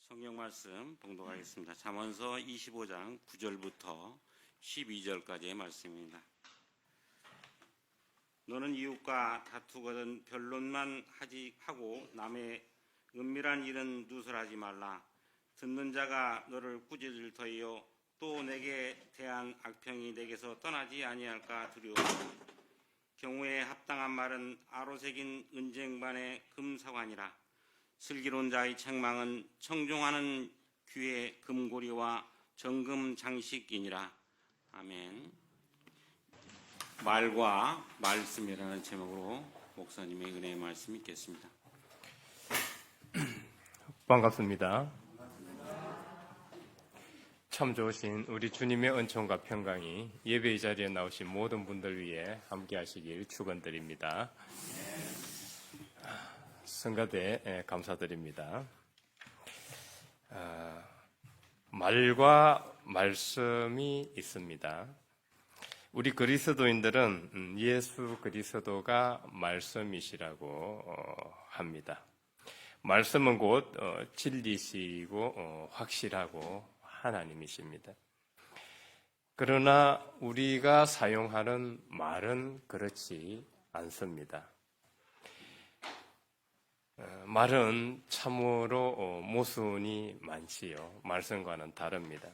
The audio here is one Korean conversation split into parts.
성경 말씀 봉독하겠습니다. 잠언서 25장 9절부터 12절까지의 말씀입니다. 너는 이웃과 다투거든 변론만 하고 남의 은밀한 일은 누설하지 말라. 듣는 자가 너를 꾸짖을 터이요 또 내게 대한 악평이 내게서 떠나지 아니할까 두려워. 경우에 합당한 말은 아로새긴 은쟁반의 금사관이라. 슬기로운 자의 책망은 청종하는 귀의 금고리와 정금 장식이니라. 아멘. 말과 말씀이라는 제목으로 목사님의 은혜의 말씀 읽겠습니다. 반갑습니다. 참 좋으신 우리 주님의 은총과 평강이 예배의 자리에 나오신 모든 분들 위해 함께 하시길 축원드립니다. 성가대 감사드립니다. 말과 말씀이 있습니다. 우리 그리스도인들은 예수 그리스도가 말씀이시라고 합니다. 말씀은 곧 진리시고 확실하고 하나님이십니다. 그러나 우리가 사용하는 말은 그렇지 않습니다. 말은 참으로 모순이 많지요. 말씀과는 다릅니다.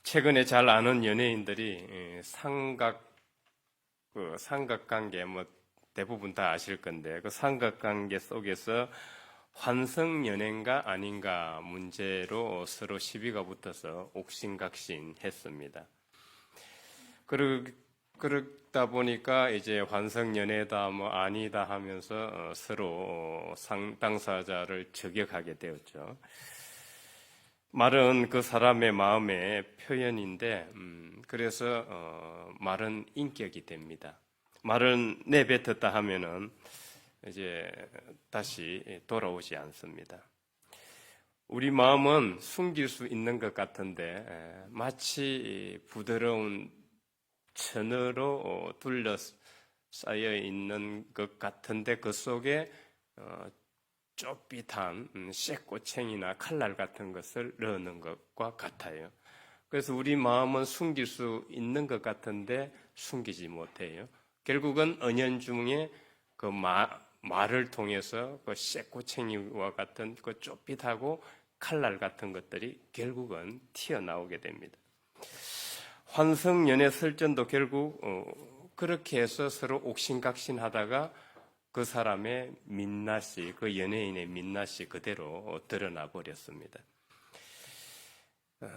최근에 잘 아는 연예인들이 삼각관계, 대부분 다 아실 건데, 그 삼각관계 속에서 환승연애인가 아닌가 문제로 서로 시비가 붙어서 옥신각신했습니다. 그러다 보니까 이제 환승연애다 아니다 하면서 서로 당사자를 저격하게 되었죠. 말은 그 사람의 마음의 표현인데, 그래서 말은 인격이 됩니다. 말을 내뱉었다 하면은 이제 다시 돌아오지 않습니다. 우리 마음은 숨길 수 있는 것 같은데 마치 부드러운 천으로 둘러싸여 있는 것 같은데 그 속에 좁빗한 쇠꼬챙이나 칼날 같은 것을 넣는 것과 같아요. 그래서 우리 마음은 숨길 수 있는 것 같은데 숨기지 못해요. 결국은 은연중에 그 말을 통해서 그 쇠꼬챙이와 같은 그 좁빗하고 칼날 같은 것들이 결국은 튀어나오게 됩니다. 환승연애 설전도 결국 그렇게 해서 서로 옥신각신하다가 그 사람의 민낯이, 그 연예인의 민낯이 그대로 드러나 버렸습니다.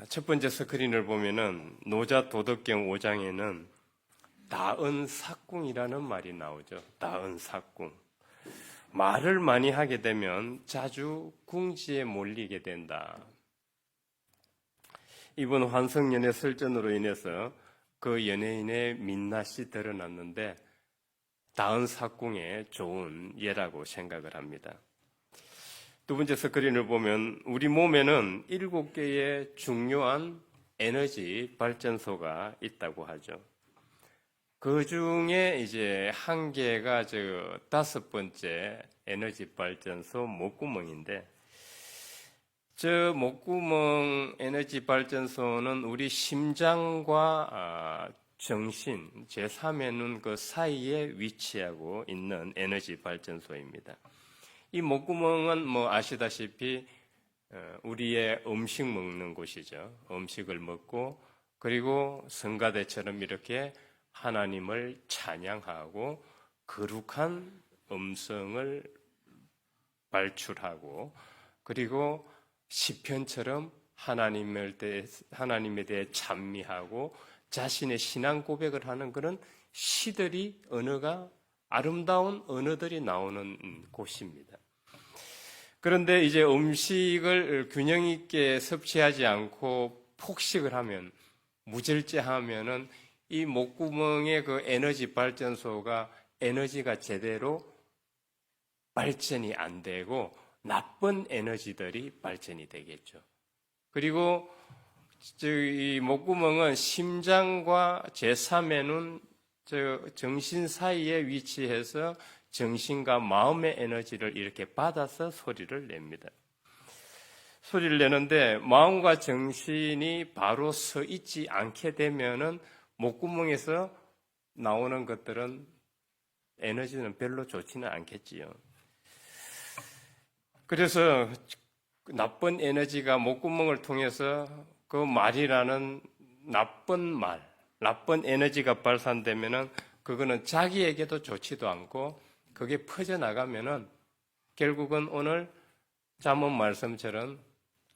첫 번째 스크린을 보면은 노자 도덕경 5장에는 다은삭궁이라는 말이 나오죠. 다은삭궁. 말을 많이 하게 되면 자주 궁지에 몰리게 된다. 이번 환승연애 설전으로 인해서 그 연예인의 민낯이 드러났는데 다은삭궁의 좋은 예라고 생각을 합니다. 두 번째 스크린을 보면 우리 몸에는 7개의 중요한 에너지 발전소가 있다고 하죠. 그 중에 이제 한 개가 5번째 에너지 발전소 목구멍인데, 저 목구멍 에너지 발전소는 우리 심장과 정신, 제3의 눈 그 사이에 위치하고 있는 에너지 발전소입니다. 이 목구멍은 아시다시피 우리의 음식 먹는 곳이죠. 음식을 먹고 그리고 성가대처럼 이렇게 하나님을 찬양하고 거룩한 음성을 발출하고 그리고 시편처럼 하나님에 대해 찬미하고 자신의 신앙 고백을 하는 그런 시들이 언어가 아름다운 언어들이 나오는 곳입니다. 그런데 이제 음식을 균형 있게 섭취하지 않고 폭식을 하면 무절제하면은 이 목구멍의 그 에너지 발전소가 에너지가 제대로 발전이 안 되고 나쁜 에너지들이 발전이 되겠죠. 그리고 이 목구멍은 심장과 제3의 눈, 정신 사이에 위치해서 정신과 마음의 에너지를 이렇게 받아서 소리를 냅니다. 소리를 내는데 마음과 정신이 바로 서 있지 않게 되면은 목구멍에서 나오는 것들은 에너지는 별로 좋지는 않겠지요. 그래서 나쁜 에너지가 목구멍을 통해서 그 말이라는 나쁜 에너지가 발산되면은 그거는 자기에게도 좋지도 않고 그게 퍼져나가면은 결국은 오늘 잠언 말씀처럼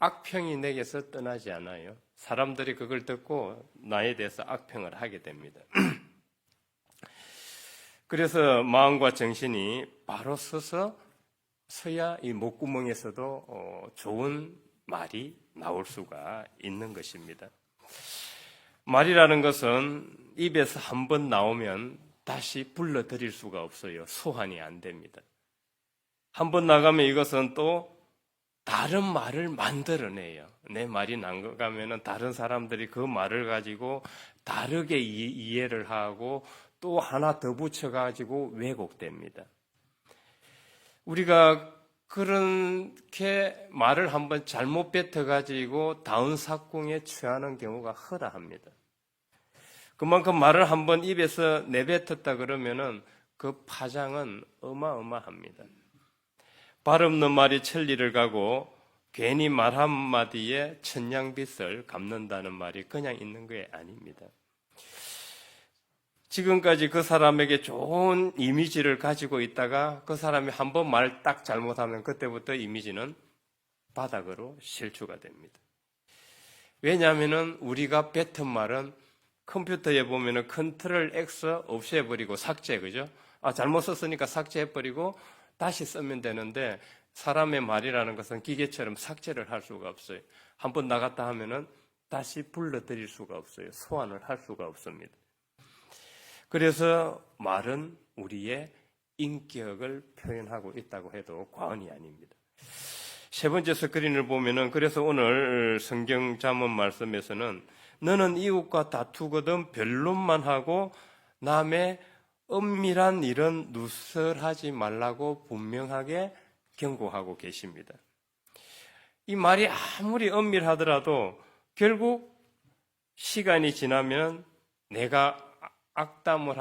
악평이 내게서 떠나지 않아요. 사람들이 그걸 듣고 나에 대해서 악평을 하게 됩니다. 그래서 마음과 정신이 바로 서야 이 목구멍에서도 좋은 말이 나올 수가 있는 것입니다. 말이라는 것은 입에서 한 번 나오면 다시 불러들일 수가 없어요. 소환이 안 됩니다. 한 번 나가면 이것은 또 다른 말을 만들어내요. 내 말이 나가면 다른 사람들이 그 말을 가지고 다르게 이해를 하고 또 하나 더 붙여가지고 왜곡됩니다. 우리가 그렇게 말을 한번 잘못 뱉어가지고 다운사공에 처하는 경우가 허다합니다. 그만큼 말을 한번 입에서 내뱉었다 그러면은 그 파장은 어마어마합니다. 발 없는 말이 천리를 가고 괜히 말 한마디에 천냥빚을 갚는다는 말이 그냥 있는 게 아닙니다. 지금까지 그 사람에게 좋은 이미지를 가지고 있다가 그 사람이 한번 말 딱 잘못하면 그때부터 이미지는 바닥으로 실추가 됩니다. 왜냐하면 우리가 뱉은 말은 컴퓨터에 보면 컨트롤 X 없애버리고 삭제, 그죠? 잘못 썼으니까 삭제해버리고 다시 쓰면 되는데 사람의 말이라는 것은 기계처럼 삭제를 할 수가 없어요. 한번 나갔다 하면은 다시 불러들일 수가 없어요. 소환을 할 수가 없습니다. 그래서 말은 우리의 인격을 표현하고 있다고 해도 과언이 아닙니다. 세 번째 스크린을 보면은 그래서 오늘 성경 잠언 말씀에서는 너는 이웃과 다투거든 변론만 하고 남의 은밀한 일은 누설하지 말라고 분명하게 경고하고 계십니다. 이 말이 아무리 은밀하더라도 결국 시간이 지나면 내가 악담을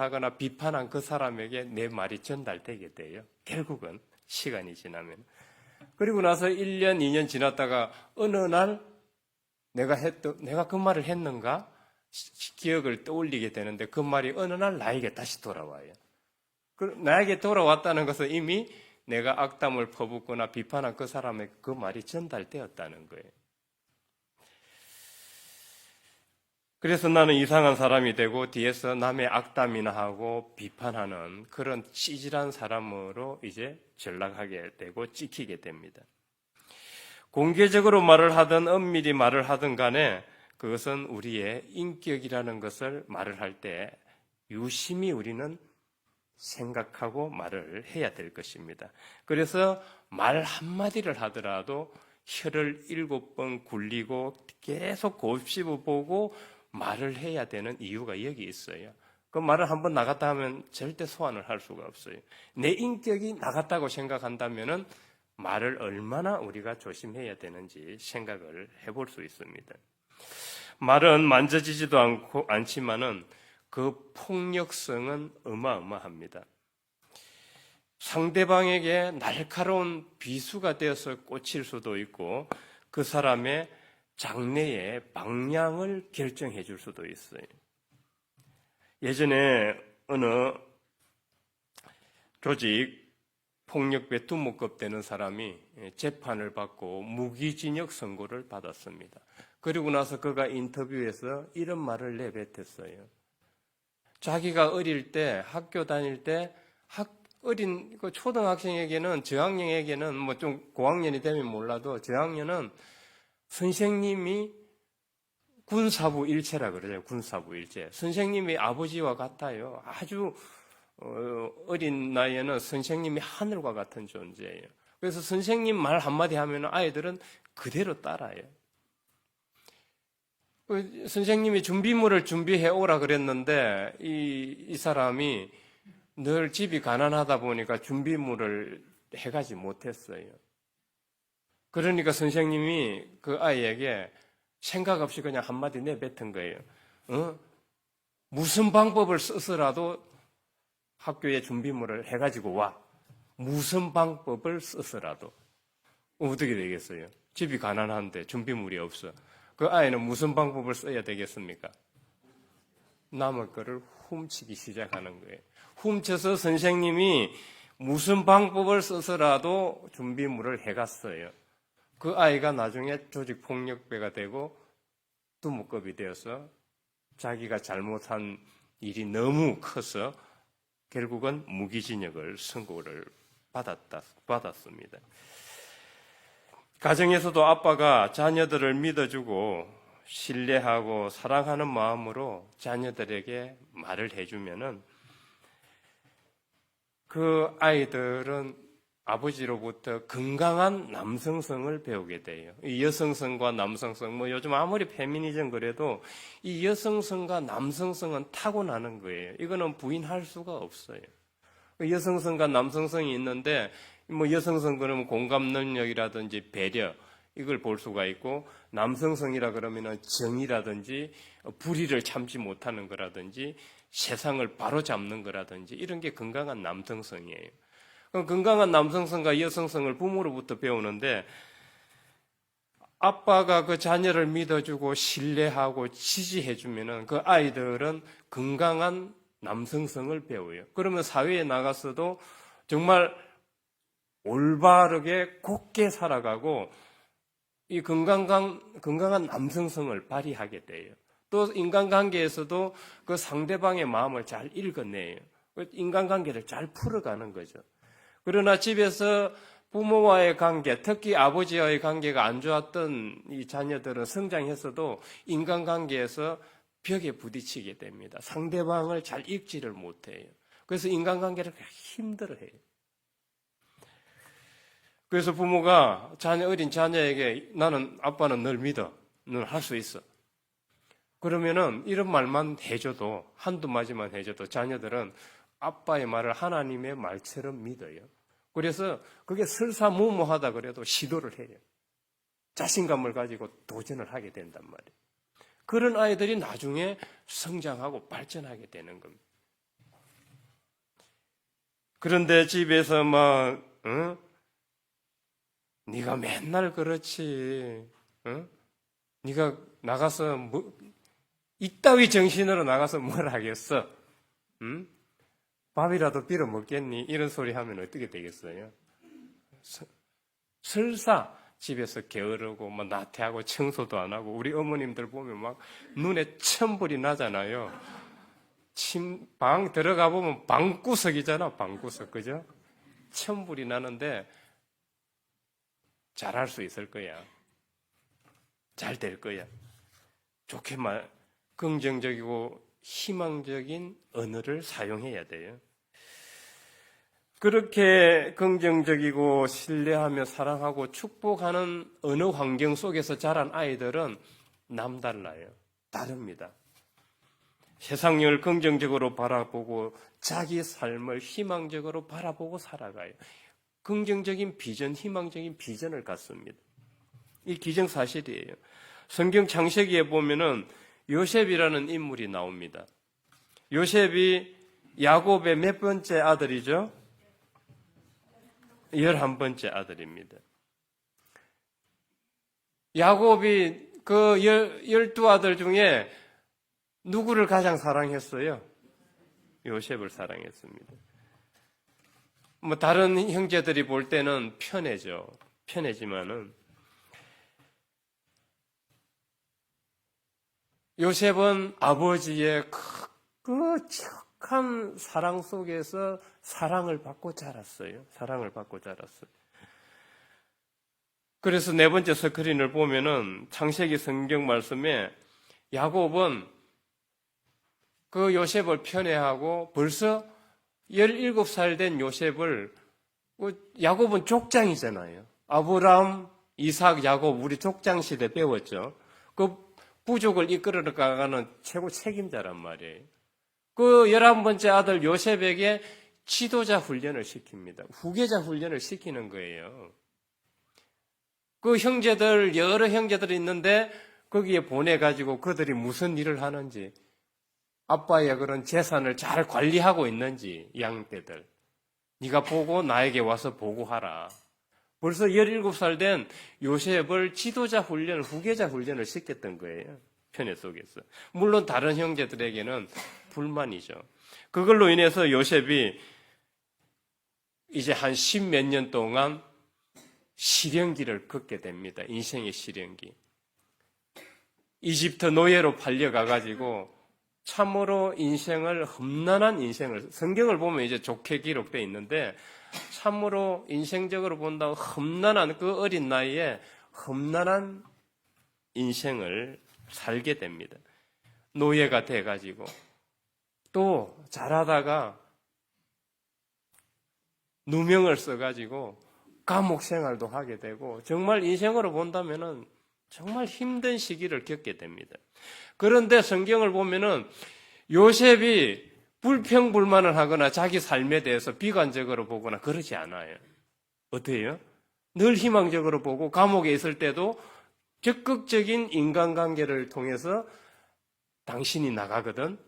하거나 비판한 그 사람에게 내 말이 전달되게 돼요. 결국은 시간이 지나면. 그리고 나서 1년, 2년 지났다가 어느 날 내가 그 말을 했는가? 기억을 떠올리게 되는데 그 말이 어느 날 나에게 다시 돌아와요. 나에게 돌아왔다는 것은 이미 내가 악담을 퍼붓거나 비판한 그 사람에게 그 말이 전달되었다는 거예요. 그래서 나는 이상한 사람이 되고 뒤에서 남의 악담이나 하고 비판하는 그런 찌질한 사람으로 이제 전락하게 되고 찍히게 됩니다. 공개적으로 말을 하든 은밀히 말을 하든 간에 그것은 우리의 인격이라는 것을 말을 할 때 유심히 우리는 생각하고 말을 해야 될 것입니다. 그래서 말 한마디를 하더라도 혀를 7번 굴리고 계속 곱씹어 보고 말을 해야 되는 이유가 여기 있어요. 그 말을 한번 나갔다 하면 절대 소환을 할 수가 없어요. 내 인격이 나갔다고 생각한다면은 말을 얼마나 우리가 조심해야 되는지 생각을 해볼 수 있습니다. 말은 만져지지도 않지만은 그 폭력성은 어마어마합니다. 상대방에게 날카로운 비수가 되어서 꽂힐 수도 있고 그 사람의 장래의 방향을 결정해 줄 수도 있어요. 예전에 어느 조직 폭력배 두목급 되는 사람이 재판을 받고 무기징역 선고를 받았습니다. 그리고 나서 그가 인터뷰에서 이런 말을 내뱉었어요. 자기가 어릴 때 학교 다닐 때 어린 초등학생에게는 저학년에게는 뭐 좀 고학년이 되면 몰라도 저학년은 선생님이 군사부 일체라 그러죠. 군사부 일체. 선생님이 아버지와 같아요. 아주 어린 나이에는 선생님이 하늘과 같은 존재예요. 그래서 선생님 말 한마디 하면 아이들은 그대로 따라요. 선생님이 준비물을 준비해 오라 그랬는데 이 사람이 늘 집이 가난하다 보니까 준비물을 해가지 못했어요. 그러니까 선생님이 그 아이에게 생각 없이 그냥 한마디 내뱉은 거예요. 무슨 방법을 써서라도 학교에 준비물을 해가지고 와. 무슨 방법을 써서라도. 어떻게 되겠어요? 집이 가난한데 준비물이 없어. 그 아이는 무슨 방법을 써야 되겠습니까? 남의 거를 훔치기 시작하는 거예요. 훔쳐서 선생님이 무슨 방법을 써서라도 준비물을 해갔어요. 그 아이가 나중에 조직폭력배가 되고 두목급이 되어서 자기가 잘못한 일이 너무 커서 결국은 무기징역을 선고를 받았습니다. 가정에서도 아빠가 자녀들을 믿어주고 신뢰하고 사랑하는 마음으로 자녀들에게 말을 해주면은 그 아이들은 아버지로부터 건강한 남성성을 배우게 돼요. 이 여성성과 남성성, 요즘 아무리 페미니즘 그래도 이 여성성과 남성성은 타고나는 거예요. 이거는 부인할 수가 없어요. 여성성과 남성성이 있는데, 여성성 그러면 공감 능력이라든지 배려, 이걸 볼 수가 있고, 남성성이라 그러면은 정의라든지 불의를 참지 못하는 거라든지 세상을 바로잡는 거라든지 이런 게 건강한 남성성이에요. 건강한 남성성과 여성성을 부모로부터 배우는데 아빠가 그 자녀를 믿어주고 신뢰하고 지지해주면은 그 아이들은 건강한 남성성을 배워요. 그러면 사회에 나가서도 정말 올바르게 곧게 살아가고 이 건강한 남성성을 발휘하게 돼요. 또 인간관계에서도 그 상대방의 마음을 잘 읽어내요. 인간관계를 잘 풀어가는 거죠. 그러나 집에서 부모와의 관계, 특히 아버지와의 관계가 안 좋았던 이 자녀들은 성장해서도 인간관계에서 벽에 부딪히게 됩니다. 상대방을 잘 읽지를 못해요. 그래서 인간관계를 힘들어해요. 그래서 부모가 어린 자녀에게 나는 아빠는 널 믿어. 넌 할 수 있어. 그러면은 이런 말만 해줘도 한두 마디만 해줘도 자녀들은 아빠의 말을 하나님의 말처럼 믿어요. 그래서 그게 설사무무하다 그래도 시도를 해요. 자신감을 가지고 도전을 하게 된단 말이에요. 그런 아이들이 나중에 성장하고 발전하게 되는 겁니다. 그런데 집에서 네가 맨날 그렇지, 네가 나가서 이따위 정신으로 나가서 뭘 하겠어? 밥이라도 빌어 먹겠니? 이런 소리 하면 어떻게 되겠어요? 설사 집에서 게으르고 나태하고 청소도 안 하고 우리 어머님들 보면 막 눈에 천불이 나잖아요. 방 들어가 보면 방구석이잖아, 방구석, 그죠? 천불이 나는데 잘할 수 있을 거야. 잘 될 거야. 좋게 긍정적이고 희망적인 언어를 사용해야 돼요. 그렇게 긍정적이고 신뢰하며 사랑하고 축복하는 어느 환경 속에서 자란 아이들은 남달라요. 다릅니다. 세상을 긍정적으로 바라보고 자기 삶을 희망적으로 바라보고 살아가요. 긍정적인 비전, 희망적인 비전을 갖습니다. 이 기정사실이에요. 성경 창세기에 보면은 요셉이라는 인물이 나옵니다. 요셉이 야곱의 몇 번째 아들이죠? 11번째 아들입니다. 야곱이 그 12아들 중에 누구를 가장 사랑했어요? 요셉을 사랑했습니다. 다른 형제들이 볼 때는 편해지만은 요셉은 아버지의 그 척한 사랑 속에서 사랑을 받고 자랐어요. 그래서 네 번째 스크린을 보면은 창세기 성경 말씀에 야곱은 그 요셉을 편애하고 벌써 17살 된 요셉을, 야곱은 족장이잖아요. 아브라함, 이삭, 야곱, 우리 족장 시대 배웠죠. 그 부족을 이끌어 가는 최고 책임자란 말이에요. 그 11번째 아들 요셉에게 지도자 훈련을 시킵니다. 후계자 훈련을 시키는 거예요. 그 형제들, 여러 형제들이 있는데 거기에 보내가지고 그들이 무슨 일을 하는지, 아빠의 그런 재산을 잘 관리하고 있는지, 양떼들. 네가 보고 나에게 와서 보고하라. 벌써 17살 된 요셉을 지도자 훈련, 후계자 훈련을 시켰던 거예요. 편애 속에서. 물론 다른 형제들에게는 불만이죠. 그걸로 인해서 요셉이 이제 한 10몇 년 동안 시련기를 걷게 됩니다. 인생의 시련기. 이집트 노예로 팔려가가지고 참으로 인생을, 험난한 인생을, 성경을 보면 이제 좋게 기록되어 있는데 참으로 인생적으로 본다고 험난한, 그 어린 나이에 험난한 인생을 살게 됩니다. 노예가 돼가지고 또 잘하다가 누명을 써가지고 감옥 생활도 하게 되고 정말 인생으로 본다면은 정말 힘든 시기를 겪게 됩니다. 그런데 성경을 보면은 요셉이 불평불만을 하거나 자기 삶에 대해서 비관적으로 보거나 그러지 않아요. 어때요? 늘 희망적으로 보고 감옥에 있을 때도 적극적인 인간관계를 통해서 당신이 나가거든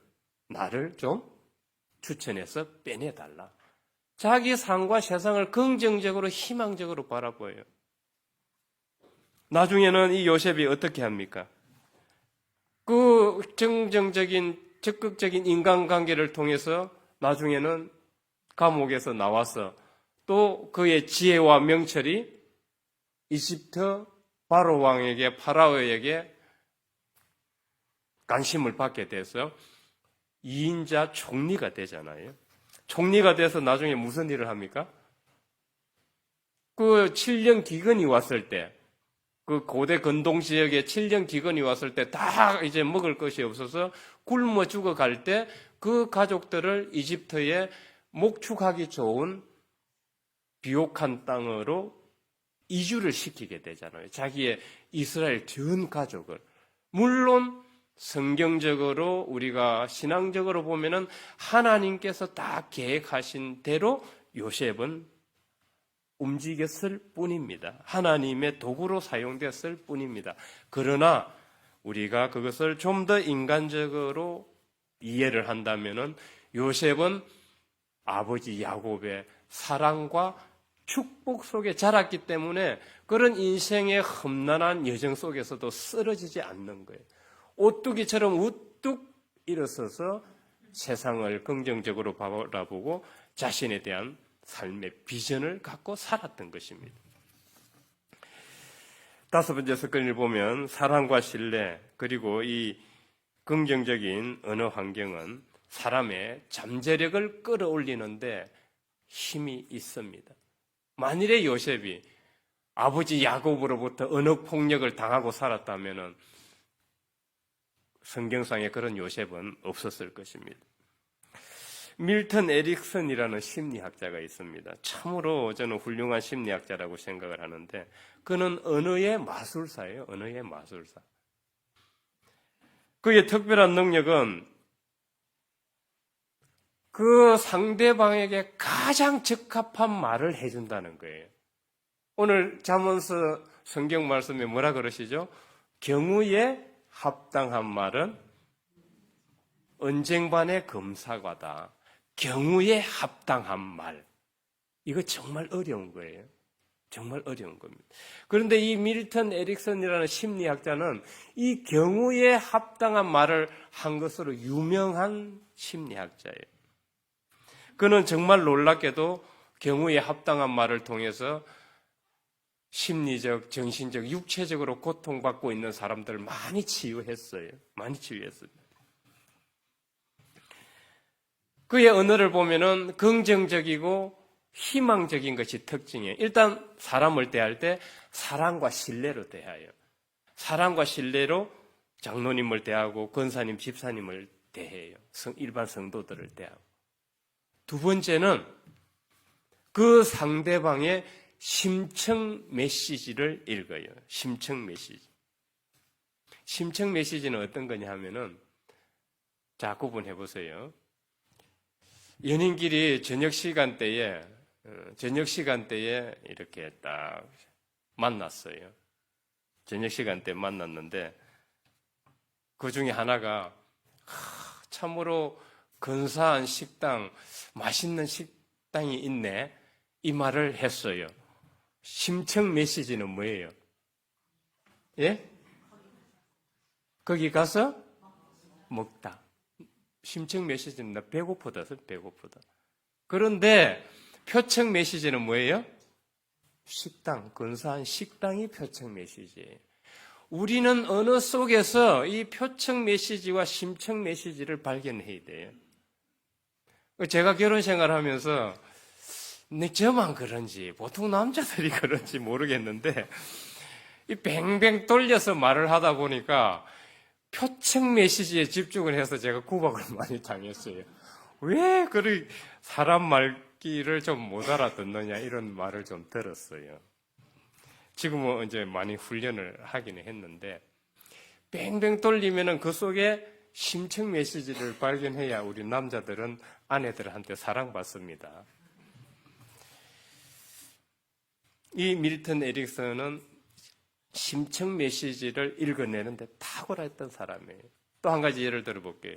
나를 좀 추천해서 빼내달라. 자기 삶과 세상을 긍정적으로 희망적으로 바라보여요. 나중에는 이 요셉이 어떻게 합니까? 그 정정적인 적극적인 인간관계를 통해서 나중에는 감옥에서 나와서 또 그의 지혜와 명철이 이집트 바로 왕에게, 파라오에게 관심을 받게 돼서 2인자 총리가 되잖아요. 총리가 돼서 나중에 무슨 일을 합니까? 그 7년 기근이 왔을 때, 그 고대 근동 지역에 7년 기근이 왔을 때 다 이제 먹을 것이 없어서 굶어 죽어갈 때 그 가족들을 이집트에 목축하기 좋은 비옥한 땅으로 이주를 시키게 되잖아요. 자기의 이스라엘 전 가족을. 물론 성경적으로 우리가 신앙적으로 보면은 하나님께서 다 계획하신 대로 요셉은 움직였을 뿐입니다. 하나님의 도구로 사용되었을 뿐입니다. 그러나 우리가 그것을 좀 더 인간적으로 이해를 한다면은 요셉은 아버지 야곱의 사랑과 축복 속에 자랐기 때문에 그런 인생의 험난한 여정 속에서도 쓰러지지 않는 거예요. 오뚜기처럼 우뚝 일어서서 세상을 긍정적으로 바라보고 자신에 대한 삶의 비전을 갖고 살았던 것입니다. 다섯 번째 습관을 보면 사랑과 신뢰 그리고 이 긍정적인 언어 환경은 사람의 잠재력을 끌어올리는데 힘이 있습니다. 만일에 요셉이 아버지 야곱으로부터 언어 폭력을 당하고 살았다면 성경상에 그런 요셉은 없었을 것입니다. 밀턴 에릭슨이라는 심리학자가 있습니다. 참으로 저는 훌륭한 심리학자라고 생각을 하는데 그는 언어의 마술사예요. 언어의 마술사. 그의 특별한 능력은 그 상대방에게 가장 적합한 말을 해준다는 거예요. 오늘 잠언서 성경 말씀에 뭐라 그러시죠? 경우에 합당한 말은 언쟁반의 금사과다. 경우에 합당한 말. 이거 정말 어려운 거예요. 정말 어려운 겁니다. 그런데 이 밀턴 에릭슨이라는 심리학자는 이 경우에 합당한 말을 한 것으로 유명한 심리학자예요. 그는 정말 놀랍게도 경우에 합당한 말을 통해서 심리적, 정신적, 육체적으로 고통받고 있는 사람들을 많이 치유했어요. 많이 치유했습니다. 그의 언어를 보면은 긍정적이고 희망적인 것이 특징이에요. 일단 사람을 대할 때 사랑과 신뢰로 대해요. 사랑과 신뢰로 장로님을 대하고 권사님, 집사님을 대해요. 일반 성도들을 대하고. 두 번째는 그 상대방의 심청 메시지를 읽어요. 심청 메시지. 심청 메시지는 어떤 거냐 하면은 자, 구분해 보세요. 연인끼리 저녁 시간대에 이렇게 딱 만났어요. 저녁 시간 때 만났는데 그 중에 하나가 참으로 근사한 식당, 맛있는 식당이 있네, 이 말을 했어요. 심청 메시지는 뭐예요? 예? 거기 가서 먹다. 심청 메시지는 나 배고프다. 그런데 표청 메시지는 뭐예요? 식당, 근사한 식당이 표청 메시지예요. 우리는 언어 속에서 이 표청 메시지와 심청 메시지를 발견해야 돼요. 제가 결혼 생활하면서 저만 그런지 보통 남자들이 그런지 모르겠는데 이 뱅뱅 돌려서 말을 하다 보니까 표청 메시지에 집중을 해서 제가 구박을 많이 당했어요. 왜 그리 사람 말귀를 좀 못 알아듣느냐 이런 말을 좀 들었어요. 지금은 이제 많이 훈련을 하기는 했는데 뱅뱅 돌리면은 그 속에 심청 메시지를 발견해야 우리 남자들은 아내들한테 사랑받습니다. 이 밀턴 에릭슨은 심청 메시지를 읽어내는데 탁월했던 사람이에요. 또 한 가지 예를 들어볼게요.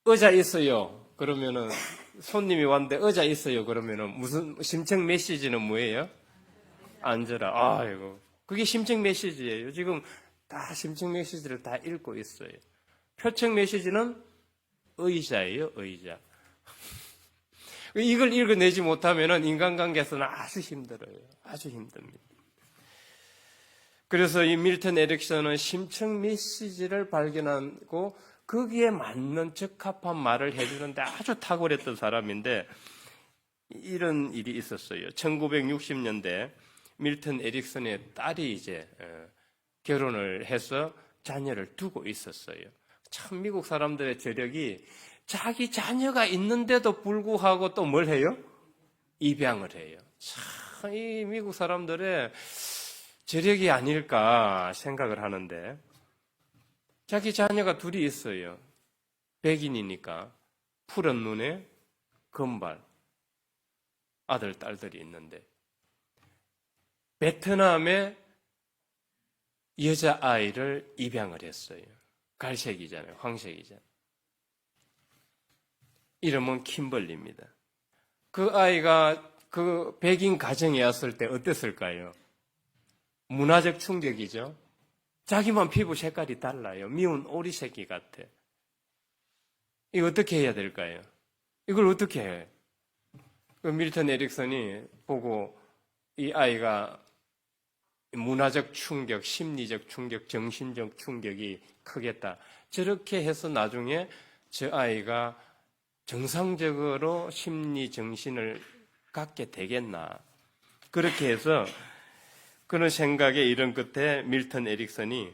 의자 있어요. 그러면은 손님이 왔는데 의자 있어요. 그러면은 무슨 심청 메시지는 뭐예요? 앉아라. 아이고, 그게 심청 메시지예요. 지금 다 심청 메시지를 다 읽고 있어요. 표청 메시지는 의자예요. 의자. 이걸 읽어내지 못하면은 인간관계에서는 아주 힘들어요. 아주 힘듭니다. 그래서 이 밀턴 에릭슨은 심청 메시지를 발견하고 거기에 맞는 적합한 말을 해주는데 아주 탁월했던 사람인데 이런 일이 있었어요. 1960년대 밀턴 에릭슨의 딸이 이제 결혼을 해서 자녀를 두고 있었어요. 참 미국 사람들의 저력이 자기 자녀가 있는데도 불구하고 또 뭘 해요? 입양을 해요. 참 이 미국 사람들의 저력이 아닐까 생각을 하는데 자기 자녀가 둘이 있어요. 백인이니까 푸른 눈에 금발 아들, 딸들이 있는데 베트남에 여자아이를 입양을 했어요. 갈색이잖아요. 황색이잖아요. 이름은 킴벌리입니다. 그 아이가 그 백인 가정에 왔을 때 어땠을까요? 문화적 충격이죠. 자기만 피부 색깔이 달라요. 미운 오리 새끼 같아. 이거 어떻게 해야 될까요? 이걸 어떻게 해? 그 밀턴 에릭슨이 보고 이 아이가 문화적 충격, 심리적 충격, 정신적 충격이 크겠다. 저렇게 해서 나중에 저 아이가 정상적으로 심리 정신을 갖게 되겠나. 그렇게 해서 그런 생각에 이른 끝에 밀턴 에릭슨이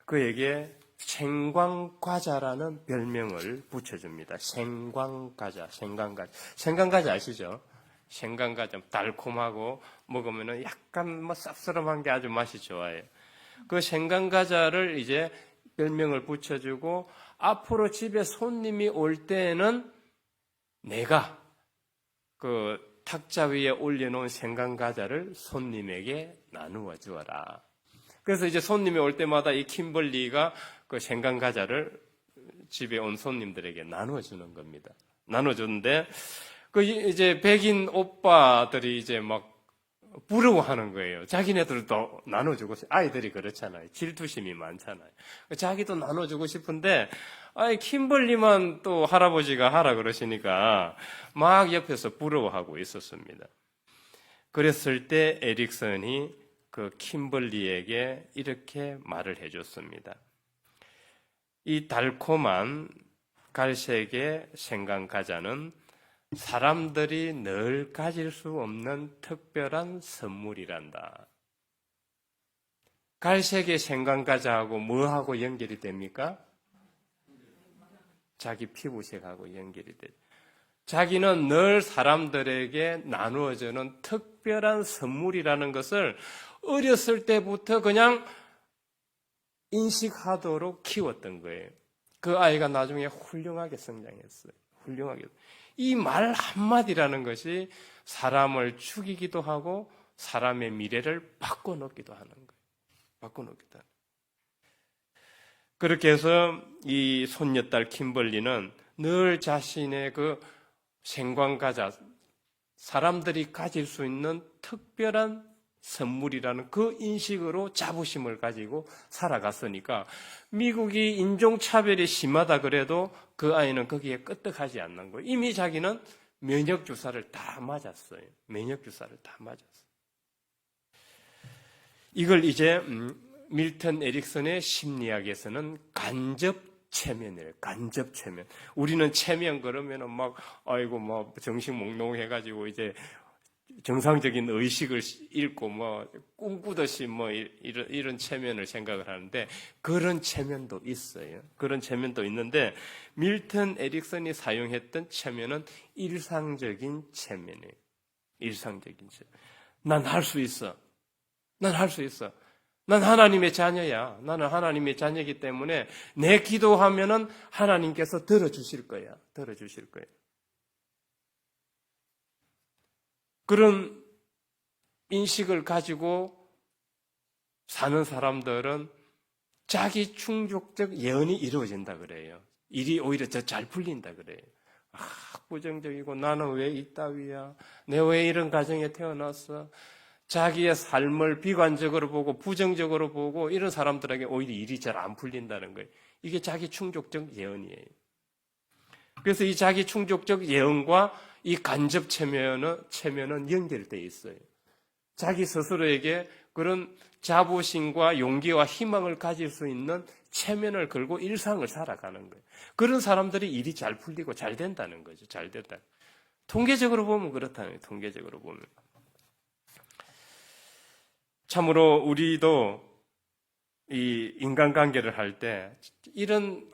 그에게 생광과자라는 별명을 붙여줍니다. 생광과자. 생광과자 아시죠? 생강과자 달콤하고 먹으면 약간 쌉싸름한 게 아주 맛이 좋아요. 그 생강과자를 이제 별명을 붙여주고 앞으로 집에 손님이 올 때에는 내가 그 탁자 위에 올려놓은 생강과자를 손님에게 나누어 주어라. 그래서 이제 손님이 올 때마다 이 킴벌리가 그 생강과자를 집에 온 손님들에게 나누어 주는 겁니다. 나누어 주는데 그 이제 백인 오빠들이 이제 막 부러워하는 거예요. 자기네들도 나눠주고 아이들이 그렇잖아요. 질투심이 많잖아요. 자기도 나눠주고 싶은데 킴벌리만 또 할아버지가 하라 그러시니까 막 옆에서 부러워하고 있었습니다. 그랬을 때 에릭슨이 그 킴벌리에게 이렇게 말을 해줬습니다. 이 달콤한 갈색의 생강과자는 사람들이 늘 가질 수 없는 특별한 선물이란다. 갈색의 생강과자하고 뭐하고 연결이 됩니까? 자기 피부색하고 연결이 돼요. 자기는 늘 사람들에게 나누어주는 특별한 선물이라는 것을 어렸을 때부터 그냥 인식하도록 키웠던 거예요. 그 아이가 나중에 훌륭하게 성장했어요. 훌륭하게. 이 말 한마디라는 것이 사람을 죽이기도 하고 사람의 미래를 바꿔놓기도 하는 거예요. 바꿔놓기도 하는 거예요. 그렇게 해서 이 손녀딸 킴벌리는 늘 자신의 그 생관가자, 사람들이 가질 수 있는 특별한 선물이라는 그 인식으로 자부심을 가지고 살아갔으니까 미국이 인종차별이 심하다 그래도 그 아이는 거기에 끄떡하지 않는 거예요. 이미 자기는 면역주사를 다 맞았어요. 면역주사를 다 맞았어요. 이걸 이제 밀턴 에릭슨의 심리학에서는 간접 체면이에요. 간접 체면. 우리는 체면 그러면은 막 아이고 뭐 정신 몽롱해가지고 이제 정상적인 의식을 잃고 뭐 꿈꾸듯이 뭐 이런 체면을 생각을 하는데 그런 체면도 있어요. 그런 체면도 있는데 밀턴 에릭슨이 사용했던 체면은 일상적인 체면이에요. 일상적인 체면. 난 할 수 있어. 난 할 수 있어. 난 하나님의 자녀야. 나는 하나님의 자녀이기 때문에 내 기도하면은 하나님께서 들어주실 거야. 들어주실 거야. 그런 인식을 가지고 사는 사람들은 자기 충족적 예언이 이루어진다 그래요. 일이 오히려 더 잘 풀린다 그래요. 부정적이고 나는 왜 이따위야? 내가 왜 이런 가정에 태어났어? 자기의 삶을 비관적으로 보고 부정적으로 보고 이런 사람들에게 오히려 일이 잘 안 풀린다는 거예요. 이게 자기 충족적 예언이에요. 그래서 이 자기 충족적 예언과 이 간접 체면은 연결되어 있어요. 자기 스스로에게 그런 자부심과 용기와 희망을 가질 수 있는 체면을 걸고 일상을 살아가는 거예요. 그런 사람들이 일이 잘 풀리고 잘 된다는 거죠. 잘 된다. 통계적으로 보면 그렇다는 거예요. 통계적으로 보면. 참으로 우리도 이 인간관계를 할 때 이런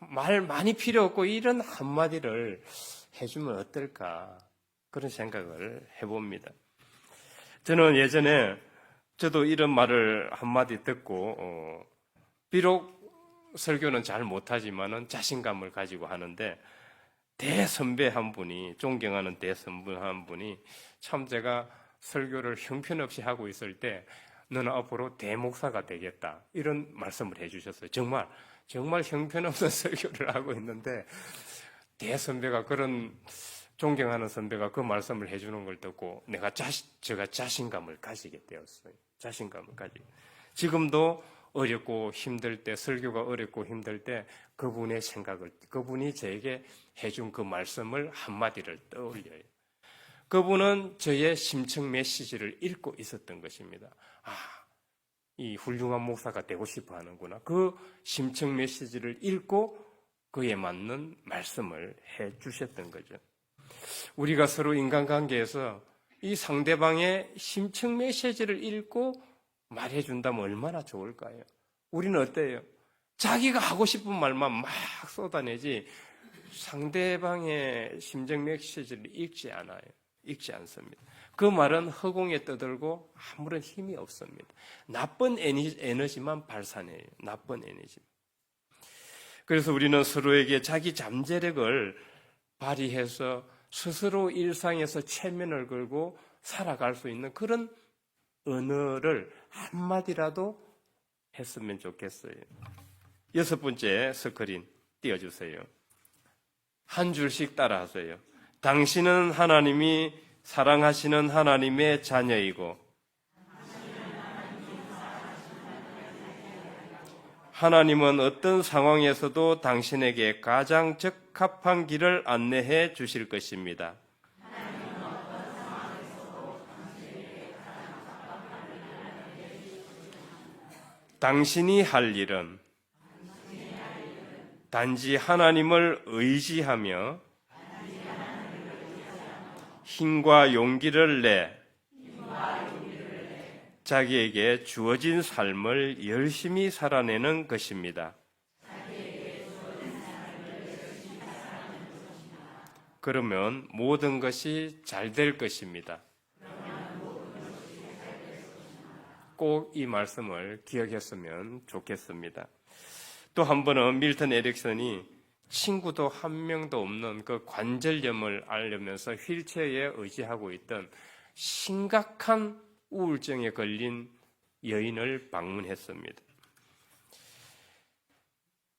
말 많이 필요 없고 이런 한마디를 해주면 어떨까 그런 생각을 해봅니다. 저는 예전에 저도 이런 말을 한마디 듣고 비록 설교는 잘 못하지만은 자신감을 가지고 하는데 대선배 한 분이 존경하는 대선배 한 분이 참 제가 설교를 형편없이 하고 있을 때 너는 앞으로 대목사가 되겠다 이런 말씀을 해주셨어요. 정말 형편없는 설교를 하고 있는데 대선배가 그런 존경하는 선배가 그 말씀을 해주는 걸 듣고 제가 자신감을 가지게 되었어요. 자신감을 가지게. 지금도 어렵고 힘들 때, 설교가 어렵고 힘들 때 그분이 저에게 해준 그 말씀을 한마디를 떠올려요. 그분은 저의 심층 메시지를 읽고 있었던 것입니다. 이 훌륭한 목사가 되고 싶어 하는구나. 그 심층 메시지를 읽고 그에 맞는 말씀을 해 주셨던 거죠. 우리가 서로 인간관계에서 이 상대방의 심층 메시지를 읽고 말해 준다면 얼마나 좋을까요? 우리는 어때요? 자기가 하고 싶은 말만 막 쏟아내지 상대방의 심층 메시지를 읽지 않아요. 읽지 않습니다. 그 말은 허공에 떠들고 아무런 힘이 없습니다. 나쁜 에너지만 발산해요. 나쁜 에너지. 그래서 우리는 서로에게 자기 잠재력을 발휘해서 스스로 일상에서 체면을 걸고 살아갈 수 있는 그런 언어를 한마디라도 했으면 좋겠어요. 6번째 스크린 띄워주세요. 한 줄씩 따라하세요. 당신은 하나님이 사랑하시는 하나님의 자녀이고 하나님은 어떤 상황에서도 당신에게 가장 적합한 길을 안내해 주실 것입니다. 당신이 할 일은 단지 하나님을 의지하며 힘과 용기를 내 자기에게 주어진 삶을 열심히 살아내는 것입니다. 그러면 모든 것이 잘 될 것입니다. 꼭 이 말씀을 기억했으면 좋겠습니다. 또 한 번은 밀턴 에릭슨이 친구도 한 명도 없는 그 관절염을 앓으면서 휠체어에 의지하고 있던 심각한 우울증에 걸린 여인을 방문했습니다.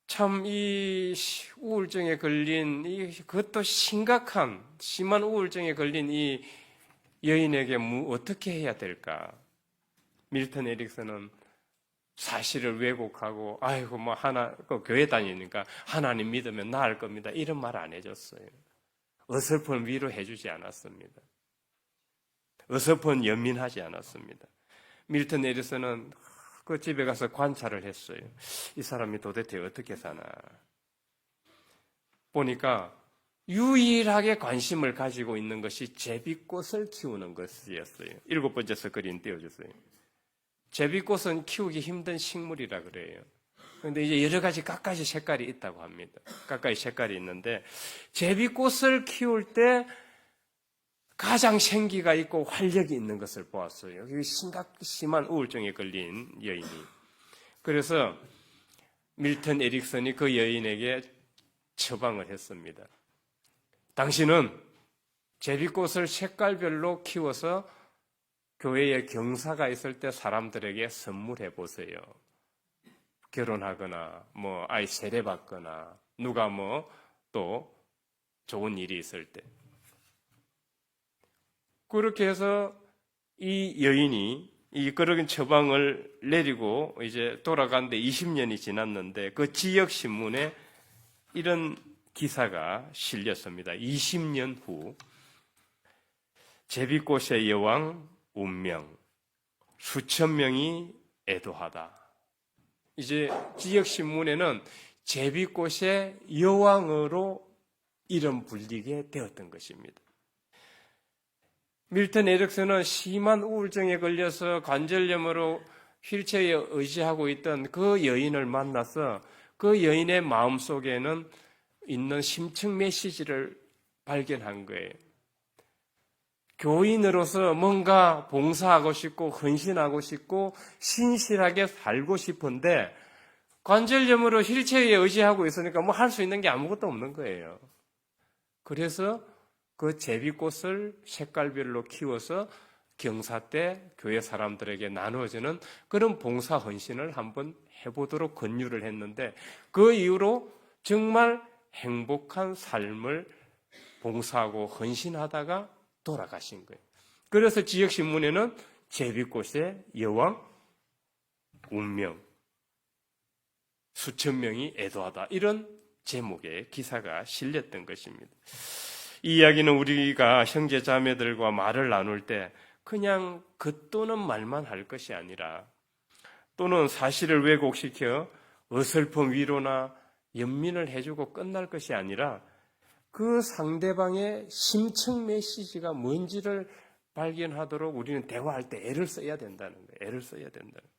참 이 우울증에 걸린 그것도 심한 우울증에 걸린 이 여인에게 어떻게 해야 될까? 밀턴 에릭슨은 사실을 왜곡하고 아이고 뭐 교회 다니니까 하나님 믿으면 나을 겁니다. 이런 말 안 해줬어요. 어설픈 위로해 주지 않았습니다. 어설픈 연민하지 않았습니다. 밀턴 에릭슨은 그 집에 가서 관찰을 했어요. 이 사람이 도대체 어떻게 사나. 보니까 유일하게 관심을 가지고 있는 것이 제비꽃을 키우는 것이었어요. 7번째 그림 띄워주세요. 제비꽃은 키우기 힘든 식물이라 그래요. 그런데 이제 여러 가지 각가지 색깔이 있다고 합니다. 각가지 색깔이 있는데 제비꽃을 키울 때 가장 생기가 있고 활력이 있는 것을 보았어요. 심한 우울증에 걸린 여인이. 그래서 밀턴 에릭슨이 그 여인에게 처방을 했습니다. 당신은 제비꽃을 색깔별로 키워서 교회에 경사가 있을 때 사람들에게 선물해 보세요. 결혼하거나 아이 세례 받거나 누가 또 좋은 일이 있을 때. 그렇게 해서 이 여인이 그런 처방을 내리고 이제 돌아가는데 20년이 지났는데 그 지역 신문에 이런 기사가 실렸습니다. 20년 후 제비꽃의 여왕 운명, 수천 명이 애도하다. 이제 지역 신문에는 제비꽃의 여왕으로 이름 불리게 되었던 것입니다. 밀턴 에릭슨은 심한 우울증에 걸려서 관절염으로 휠체어에 의지하고 있던 그 여인을 만나서 그 여인의 마음속에는 있는 심층 메시지를 발견한 거예요. 교인으로서 뭔가 봉사하고 싶고 헌신하고 싶고 신실하게 살고 싶은데 관절염으로 휠체어에 의지하고 있으니까 할 수 있는 게 아무것도 없는 거예요. 그래서 그 제비꽃을 색깔별로 키워서 경사 때 교회 사람들에게 나누어지는 그런 봉사 헌신을 한번 해보도록 권유를 했는데 그 이후로 정말 행복한 삶을 봉사하고 헌신하다가 돌아가신 거예요. 그래서 지역신문에는 제비꽃의 여왕 운명, 수천 명이 애도하다 이런 제목의 기사가 실렸던 것입니다. 이 이야기는 우리가 형제 자매들과 말을 나눌 때 그냥 겉도는 말만 할 것이 아니라 또는 사실을 왜곡시켜 어설픈 위로나 연민을 해주고 끝날 것이 아니라 그 상대방의 심층 메시지가 뭔지를 발견하도록 우리는 대화할 때 애를 써야 된다는 거예요. 애를 써야 된다는 거예요.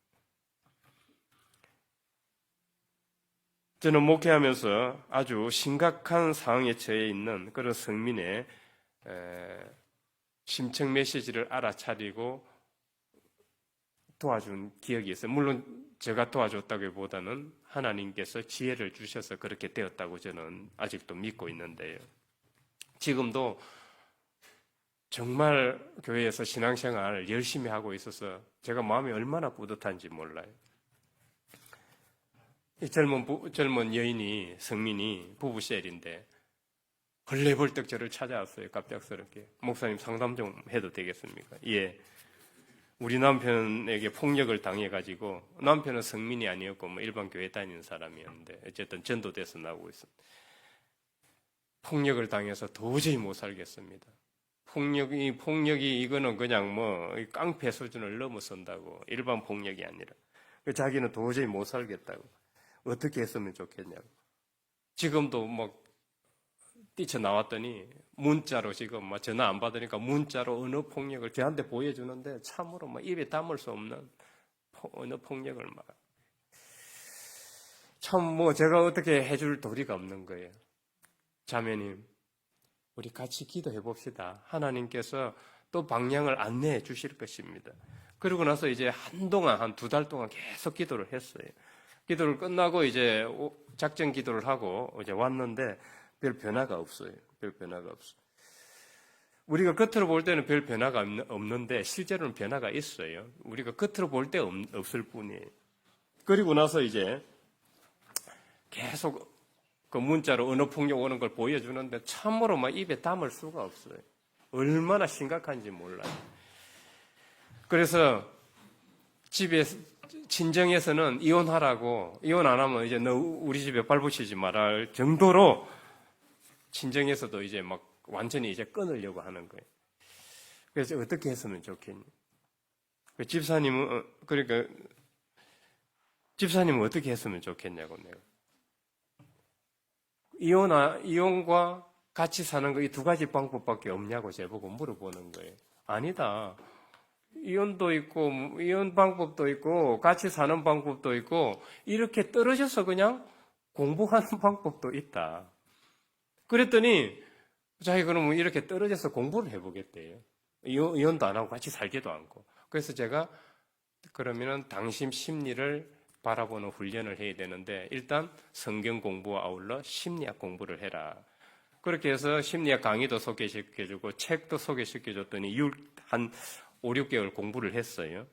저는 목회하면서 아주 심각한 상황에 처해 있는 그런 성민의 심층 메시지를 알아차리고 도와준 기억이 있어요. 물론 제가 도와줬다기보다는 하나님께서 지혜를 주셔서 그렇게 되었다고 저는 아직도 믿고 있는데요. 지금도 정말 교회에서 신앙생활 열심히 하고 있어서 제가 마음이 얼마나 뿌듯한지 몰라요. 이 젊은 여인이, 성민이 부부셀인데 벌레벌떡 저를 찾아왔어요. 갑작스럽게. 목사님 상담 좀 해도 되겠습니까? 예. 우리 남편에게 폭력을 당해가지고 남편은 성민이 아니었고 일반 교회 다니는 사람이었는데 어쨌든 전도돼서 나오고 있습니다. 폭력을 당해서 도저히 못 살겠습니다. 폭력이 이거는 그냥 깡패 수준을 넘어선다고 일반 폭력이 아니라 자기는 도저히 못 살겠다고 어떻게 했으면 좋겠냐고. 지금도 뛰쳐나왔더니 문자로 지금 전화 안 받으니까 문자로 언어 폭력을 저한테 보여주는데 참으로 입에 담을 수 없는 언어 폭력을 참 제가 어떻게 해줄 도리가 없는 거예요. 자매님, 우리 같이 기도해 봅시다. 하나님께서 또 방향을 안내해 주실 것입니다. 그러고 나서 이제 한동안 한 2달 동안 계속 기도를 했어요. 기도를 끝나고 이제 작전 기도를 하고 이제 왔는데 별 변화가 없어요. 별 변화가 없어요. 우리가 겉으로 볼 때는 별 변화가 없는데 실제로는 변화가 있어요. 우리가 겉으로 볼 때 없을 뿐이에요. 그리고 나서 이제 계속 그 문자로 언어 폭력 오는 걸 보여주는데 참으로 막 입에 담을 수가 없어요. 얼마나 심각한지 몰라요. 그래서 집에 친정에서는 이혼하라고, 이혼 안 하면 이제 너 우리 집에 발붙이지 말할 정도로 친정에서도 이제 막 완전히 이제 끊으려고 하는 거예요. 그래서 어떻게 했으면 좋겠니? 집사님은, 그러니까 집사님은 어떻게 했으면 좋겠냐고 내가. 이혼과 같이 사는 거 이 두 가지 방법밖에 없냐고 제보고 물어보는 거예요. 아니다. 이혼도 있고, 이혼 방법도 있고, 같이 사는 방법도 있고, 이렇게 떨어져서 그냥 공부하는 방법도 있다. 그랬더니, 자기 그러면 이렇게 떨어져서 공부를 해보겠대요. 이혼도 안 하고 같이 살지도 않고. 그래서 제가, 그러면은 당신 심리를 바라보는 훈련을 해야 되는데, 일단 성경 공부와 아울러 심리학 공부를 해라. 그렇게 해서 심리학 강의도 소개시켜주고, 책도 소개시켜줬더니, 한 5, 6개월 공부를 했어요.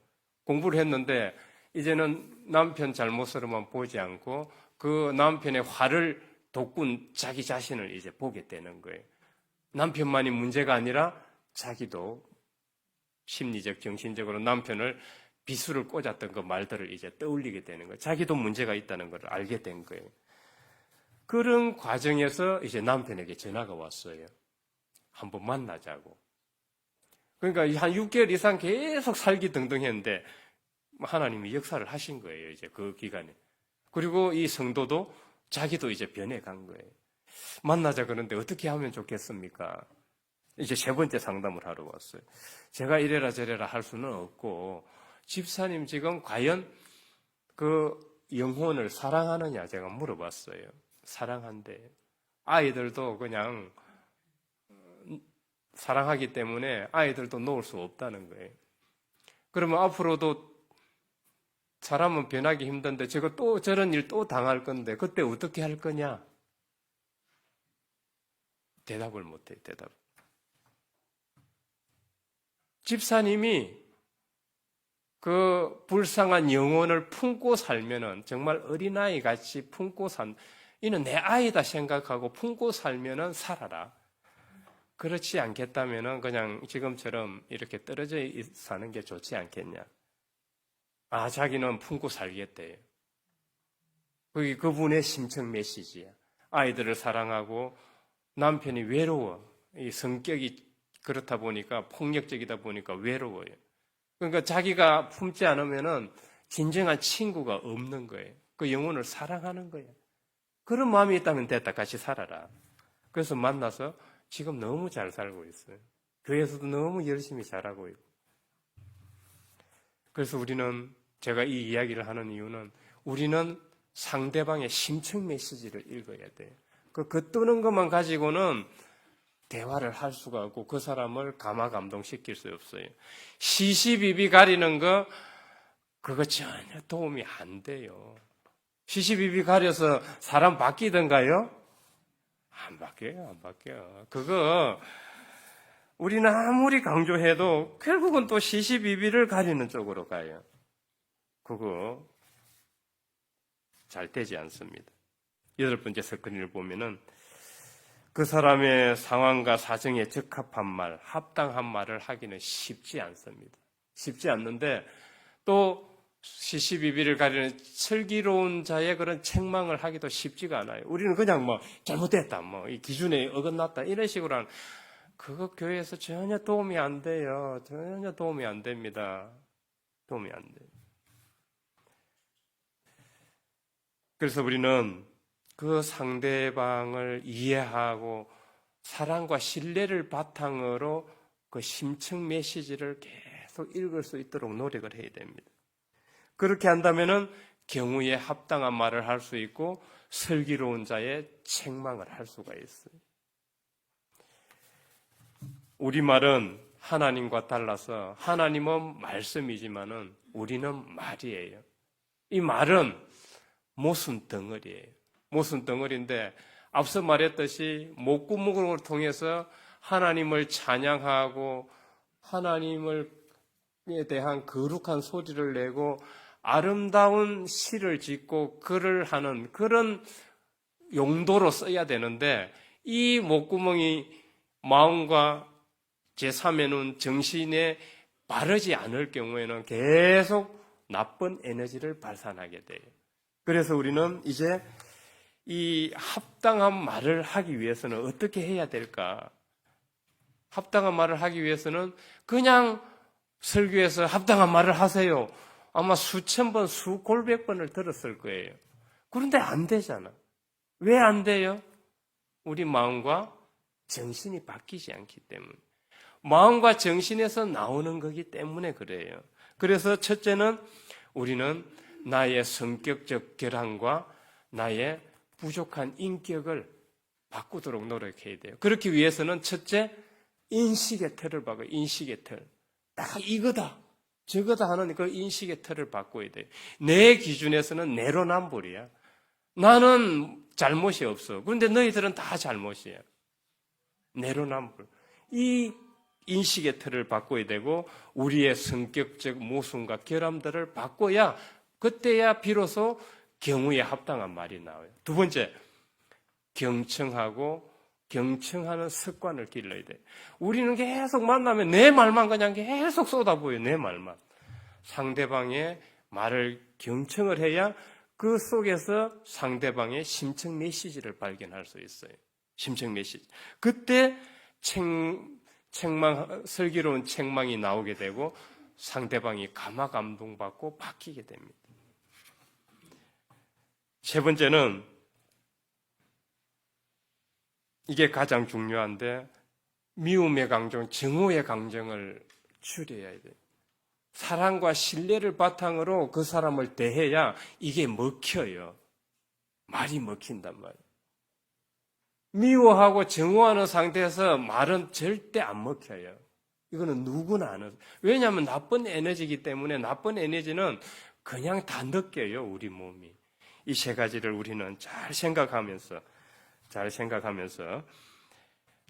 공부를 했는데 이제는 남편 잘못으로만 보지 않고 그 남편의 화를 돋군 자기 자신을 이제 보게 되는 거예요. 남편만이 문제가 아니라 자기도 심리적, 정신적으로 남편을 비수를 꽂았던 그 말들을 이제 떠올리게 되는 거예요. 자기도 문제가 있다는 걸 알게 된 거예요. 그런 과정에서 이제 남편에게 전화가 왔어요. 한번 만나자고. 그러니까 한 6개월 이상 계속 살기등등 했는데 하나님이 역사를 하신 거예요. 이제 그 기간에. 그리고 이 성도도 자기도 이제 변해간 거예요. 만나자 그러는데 어떻게 하면 좋겠습니까? 이제 세 번째 상담을 하러 왔어요. 제가 이래라 저래라 할 수는 없고 집사님 지금 과연 그 영혼을 사랑하느냐 제가 물어봤어요. 사랑한대. 아이들도 그냥 사랑하기 때문에 아이들도 놓을 수 없다는 거예요. 그러면 앞으로도 사람은 변하기 힘든데 저거 또 저런 일 또 당할 건데 그때 어떻게 할 거냐? 대답을 못해요. 대답. 집사님이 그 불쌍한 영혼을 품고 살면은 정말 어린아이 같이 품고 이는 내 아이다 생각하고 품고 살면은 살아라. 그렇지 않겠다면은 그냥 지금처럼 이렇게 떨어져 사는 게 좋지 않겠냐. 아, 자기는 품고 살겠대요. 그게 그분의 심청 메시지야. 아이들을 사랑하고 남편이 외로워. 이 성격이 그렇다 보니까 폭력적이다 보니까 외로워요. 그러니까 자기가 품지 않으면은 진정한 친구가 없는 거예요. 그 영혼을 사랑하는 거예요. 그런 마음이 있다면 됐다. 같이 살아라. 그래서 만나서 지금 너무 잘 살고 있어요. 교회에서도 너무 열심히 잘하고 있고. 그래서 우리는 제가 이 이야기를 하는 이유는 우리는 상대방의 심층 메시지를 읽어야 돼요. 그 겉도는 것만 가지고는 대화를 할 수가 없고 그 사람을 감화감동시킬 수 없어요. 시시비비 가리는 거 그거 전혀 도움이 안 돼요. 시시비비 가려서 사람 바뀌던가요? 안 바뀌어요. 안 바뀌어요. 그거 우리는 아무리 강조해도 결국은 또 시시비비를 가리는 쪽으로 가요. 그거 잘 되지 않습니다. 8번째 석근을 보면은 그 사람의 상황과 사정에 적합한 말, 합당한 말을 하기는 쉽지 않습니다. 쉽지 않는데 또 시시비비를 가리는 슬기로운 자의 그런 책망을 하기도 쉽지가 않아요. 우리는 그냥 뭐 잘못됐다, 뭐 이 기준에 어긋났다 이런 식으로 하는 그거 교회에서 전혀 도움이 안 돼요. 전혀 도움이 안 됩니다. 도움이 안 돼요. 그래서 우리는 그 상대방을 이해하고 사랑과 신뢰를 바탕으로 그 심층 메시지를 계속 읽을 수 있도록 노력을 해야 됩니다. 그렇게 한다면은 경우에 합당한 말을 할 수 있고 슬기로운 자의 책망을 할 수가 있어요. 우리말은 하나님과 달라서 하나님은 말씀이지만은 우리는 말이에요. 이 말은 모순 덩어리예요. 모순 덩어리인데 앞서 말했듯이 목구멍을 통해서 하나님을 찬양하고 하나님에 대한 거룩한 소리를 내고 아름다운 시를 짓고 글을 하는 그런 용도로 써야 되는데, 이 목구멍이 마음과 제3의 눈, 정신에 바르지 않을 경우에는 계속 나쁜 에너지를 발산하게 돼요. 그래서 우리는 이제 이 합당한 말을 하기 위해서는 어떻게 해야 될까? 합당한 말을 하기 위해서는 그냥 설교에서 합당한 말을 하세요. 아마 수천 번, 수골백 번을 들었을 거예요. 그런데 안 되잖아. 왜 안 돼요? 우리 마음과 정신이 바뀌지 않기 때문에. 마음과 정신에서 나오는 거기 때문에 그래요. 그래서 첫째는 우리는 나의 성격적 결함과 나의 부족한 인격을 바꾸도록 노력해야 돼요. 그렇기 위해서는 첫째, 인식의 틀을 바꿔요. 인식의 틀. 딱 이거다, 저거다 하는 그 인식의 틀을 바꿔야 돼요. 내 기준에서는 내로남불이야. 나는 잘못이 없어. 그런데 너희들은 다 잘못이야. 내로남불. 이 인식의 틀을 바꿔야 되고 우리의 성격적 모순과 결함들을 바꿔야, 그때야 비로소 경우에 합당한 말이 나와요. 두 번째, 경청하고 경청하는 습관을 길러야 돼요. 우리는 계속 만나면 내 말만 그냥 계속 쏟아부어요. 내 말만. 상대방의 말을 경청을 해야 그 속에서 상대방의 심층 메시지를 발견할 수 있어요. 심층 메시지. 그때 슬기로운 책망이 나오게 되고 상대방이 감화 감동받고 바뀌게 됩니다. 세 번째는, 이게 가장 중요한데, 미움의 감정, 증오의 감정을 줄여야 돼요. 사랑과 신뢰를 바탕으로 그 사람을 대해야 이게 먹혀요. 말이 먹힌단 말이에요. 미워하고 증오하는 상태에서 말은 절대 안 먹혀요. 이거는 누구나 아는. 왜냐하면 나쁜 에너지이기 때문에. 나쁜 에너지는 그냥 다 느껴요, 우리 몸이. 이 세 가지를 우리는 잘 생각하면서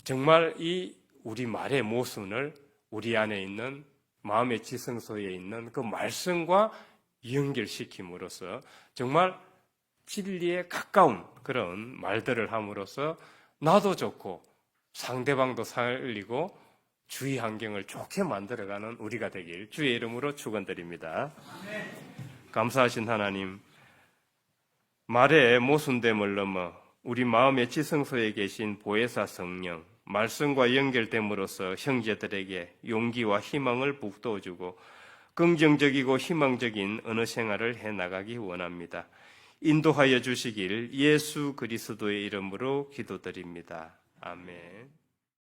정말 이 우리 말의 모순을 우리 안에 있는 마음의 지성소에 있는 그 말씀과 연결시킴으로써 정말 진리에 가까운 그런 말들을 함으로써 나도 좋고 상대방도 살리고 주위 환경을 좋게 만들어가는 우리가 되길 주의 이름으로 축원드립니다. 감사하신 하나님, 말의 모순됨을 넘어 우리 마음의 지성소에 계신 보혜사 성령, 말씀과 연결됨으로써 형제들에게 용기와 희망을 북돋워주고 긍정적이고 희망적인 언어 생활을 해나가기 원합니다. 인도하여 주시길 예수 그리스도의 이름으로 기도드립니다. 아멘.